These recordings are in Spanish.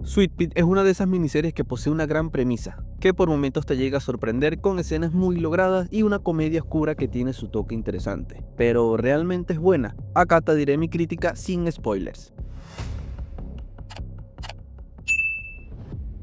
Sweet Pea es una de esas miniseries que posee una gran premisa, que por momentos te llega a sorprender con escenas muy logradas y una comedia oscura que tiene su toque interesante. Pero ¿realmente es buena? Acá te diré mi crítica sin spoilers.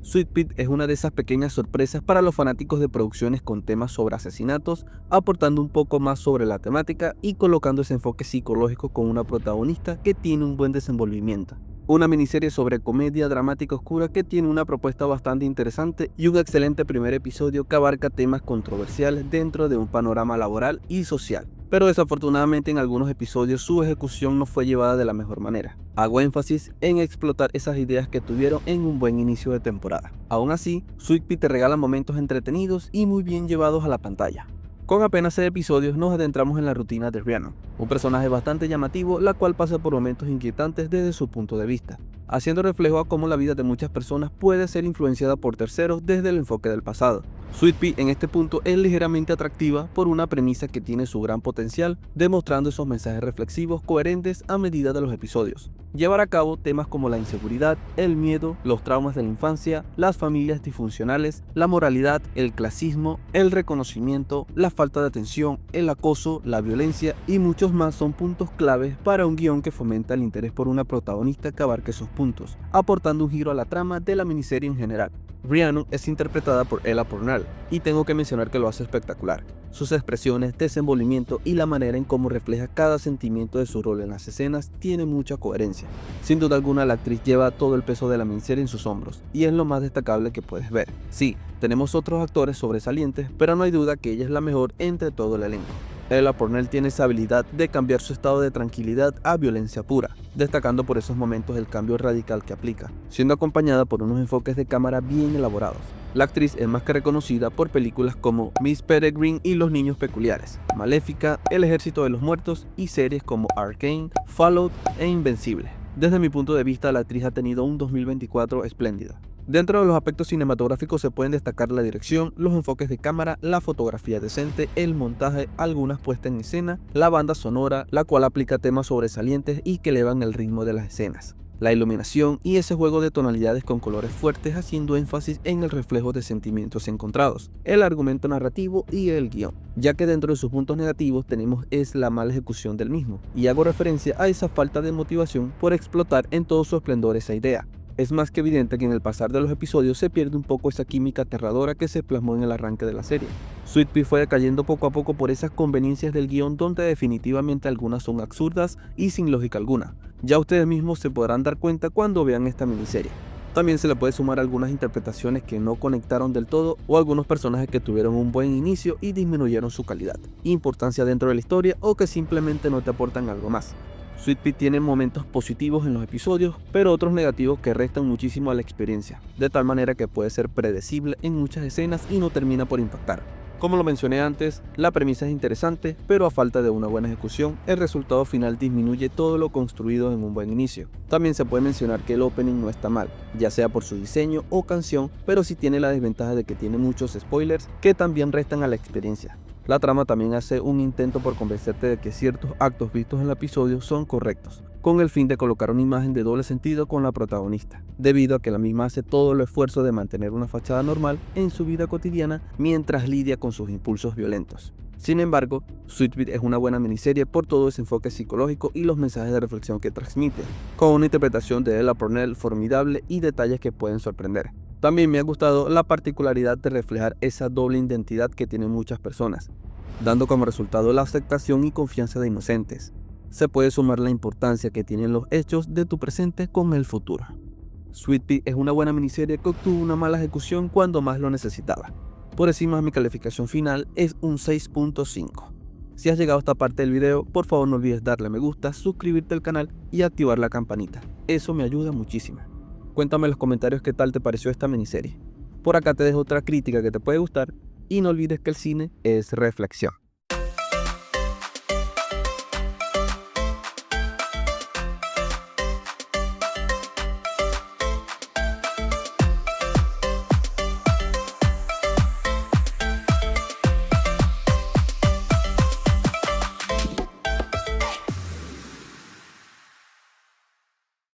Sweet Pea es una de esas pequeñas sorpresas para los fanáticos de producciones con temas sobre asesinatos, aportando un poco más sobre la temática y colocando ese enfoque psicológico con una protagonista que tiene un buen desenvolvimiento. Una miniserie sobre comedia dramática oscura que tiene una propuesta bastante interesante y un excelente primer episodio que abarca temas controversiales dentro de un panorama laboral y social. Pero desafortunadamente en algunos episodios su ejecución no fue llevada de la mejor manera. Hago énfasis en explotar esas ideas que tuvieron en un buen inicio de temporada. Aún así, Sweet Pea te regala momentos entretenidos y muy bien llevados a la pantalla. Con apenas 6 episodios nos adentramos en la rutina de Rhiannon, un personaje bastante llamativo, la cual pasa por momentos inquietantes desde su punto de vista, haciendo reflejo a cómo la vida de muchas personas puede ser influenciada por terceros desde el enfoque del pasado. Sweet Pea en este punto es ligeramente atractiva por una premisa que tiene su gran potencial, demostrando esos mensajes reflexivos coherentes a medida de los episodios. Llevar a cabo temas como la inseguridad, el miedo, los traumas de la infancia, las familias disfuncionales, la moralidad, el clasismo, el reconocimiento, la falta de atención, el acoso, la violencia y muchos más son puntos claves para un guión que fomenta el interés por una protagonista que abarque esos puntos, aportando un giro a la trama de la miniserie en general. Rhiannon es interpretada por Ella Purnell y tengo que mencionar que lo hace espectacular. Sus expresiones, desenvolvimiento y la manera en cómo refleja cada sentimiento de su rol en las escenas tiene mucha coherencia. Sin duda alguna la actriz lleva todo el peso de la miniserie en sus hombros y es lo más destacable que puedes ver. Sí, tenemos otros actores sobresalientes, pero no hay duda que ella es la mejor entre todo el elenco. Ella Purnell tiene esa habilidad de cambiar su estado de tranquilidad a violencia pura, destacando por esos momentos el cambio radical que aplica, siendo acompañada por unos enfoques de cámara bien elaborados. La actriz es más que reconocida por películas como Miss Peregrine y Los Niños Peculiares, Maléfica, El Ejército de los Muertos y series como Arcane, Fallout e Invencible. Desde mi punto de vista, la actriz ha tenido un 2024 espléndido. Dentro de los aspectos cinematográficos se pueden destacar la dirección, los enfoques de cámara, la fotografía decente, el montaje, algunas puestas en escena, la banda sonora, la cual aplica temas sobresalientes y que elevan el ritmo de las escenas, la iluminación y ese juego de tonalidades con colores fuertes haciendo énfasis en el reflejo de sentimientos encontrados, el argumento narrativo y el guión, ya que dentro de sus puntos negativos tenemos es la mala ejecución del mismo, y hago referencia a esa falta de motivación por explotar en todo su esplendor esa idea. Es más que evidente que en el pasar de los episodios se pierde un poco esa química aterradora que se plasmó en el arranque de la serie. Sweet Pea fue decayendo poco a poco por esas conveniencias del guión donde definitivamente algunas son absurdas y sin lógica alguna. Ya ustedes mismos se podrán dar cuenta cuando vean esta miniserie. También se le puede sumar algunas interpretaciones que no conectaron del todo o algunos personajes que tuvieron un buen inicio y disminuyeron su calidad, importancia dentro de la historia o que simplemente no te aportan algo más. Sweet Pea tiene momentos positivos en los episodios, pero otros negativos que restan muchísimo a la experiencia, de tal manera que puede ser predecible en muchas escenas y no termina por impactar. Como lo mencioné antes, la premisa es interesante, pero a falta de una buena ejecución, el resultado final disminuye todo lo construido en un buen inicio. También se puede mencionar que el opening no está mal, ya sea por su diseño o canción, pero sí tiene la desventaja de que tiene muchos spoilers que también restan a la experiencia. La trama también hace un intento por convencerte de que ciertos actos vistos en el episodio son correctos, con el fin de colocar una imagen de doble sentido con la protagonista, debido a que la misma hace todo el esfuerzo de mantener una fachada normal en su vida cotidiana mientras lidia con sus impulsos violentos. Sin embargo, Sweet Pea es una buena miniserie por todo ese enfoque psicológico y los mensajes de reflexión que transmite, con una interpretación de Ella Purnell formidable y detalles que pueden sorprender. También me ha gustado la particularidad de reflejar esa doble identidad que tienen muchas personas, dando como resultado la aceptación y confianza de inocentes. Se puede sumar la importancia que tienen los hechos de tu presente con el futuro. Sweet Pea es una buena miniserie que obtuvo una mala ejecución cuando más lo necesitaba. Por encima mi calificación final es un 6.5. Si has llegado a esta parte del video, por favor no olvides darle me gusta, suscribirte al canal y activar la campanita. Eso me ayuda muchísimo. Cuéntame en los comentarios qué tal te pareció esta miniserie. Por acá te dejo otra crítica que te puede gustar y no olvides que el cine es reflexión.